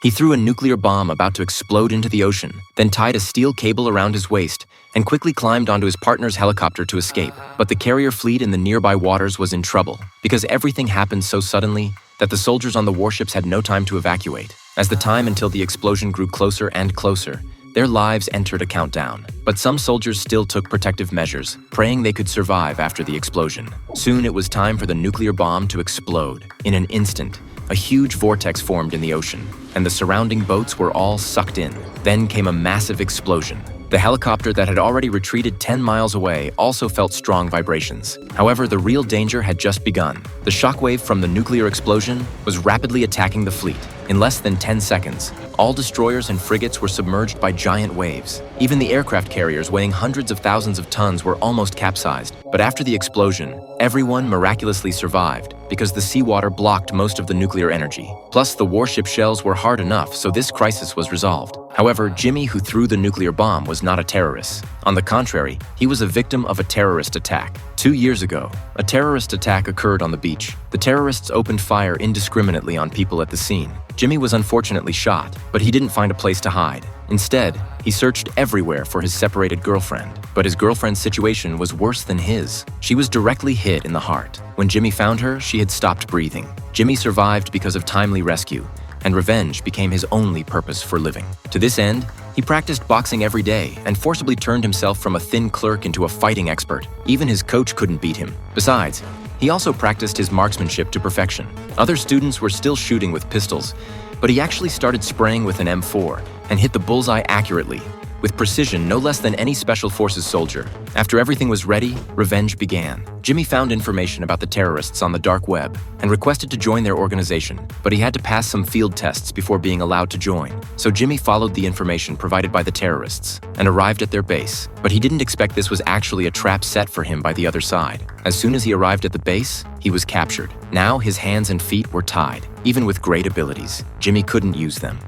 He threw a nuclear bomb about to explode into the ocean, then tied a steel cable around his waist and quickly climbed onto his partner's helicopter to escape. But the carrier fleet in the nearby waters was in trouble because everything happened so suddenly that the soldiers on the warships had no time to evacuate. As the time until the explosion grew closer and closer, their lives entered a countdown. But some soldiers still took protective measures, praying they could survive after the explosion. Soon it was time for the nuclear bomb to explode. In an instant, a huge vortex formed in the ocean, and the surrounding boats were all sucked in. Then came a massive explosion. The helicopter that had already retreated 10 miles away also felt strong vibrations. However, the real danger had just begun. The shockwave from the nuclear explosion was rapidly attacking the fleet. In less than 10 seconds, all destroyers and frigates were submerged by giant waves. Even the aircraft carriers weighing hundreds of thousands of tons were almost capsized. But after the explosion, everyone miraculously survived because the seawater blocked most of the nuclear energy. Plus, the warship shells were hard enough, so this crisis was resolved. However, Jimmy, who threw the nuclear bomb, was not a terrorist. On the contrary, he was a victim of a terrorist attack. 2 years ago, a terrorist attack occurred on the beach. The terrorists opened fire indiscriminately on people at the scene. Jimmy was unfortunately shot, but he didn't find a place to hide. Instead, he searched everywhere for his separated girlfriend. But his girlfriend's situation was worse than his. She was directly hit in the heart. When Jimmy found her, she had stopped breathing. Jimmy survived because of timely rescue, and revenge became his only purpose for living. To this end, he practiced boxing every day and forcibly turned himself from a thin clerk into a fighting expert. Even his coach couldn't beat him. Besides, he also practiced his marksmanship to perfection. Other students were still shooting with pistols, but he actually started spraying with an M4 and hit the bullseye accurately, with precision no less than any Special Forces soldier. After everything was ready, revenge began. Jimmy found information about the terrorists on the dark web and requested to join their organization, but he had to pass some field tests before being allowed to join. So Jimmy followed the information provided by the terrorists and arrived at their base. But he didn't expect this was actually a trap set for him by the other side. As soon as he arrived at the base, he was captured. Now his hands and feet were tied. Even with great abilities, Jimmy couldn't use them.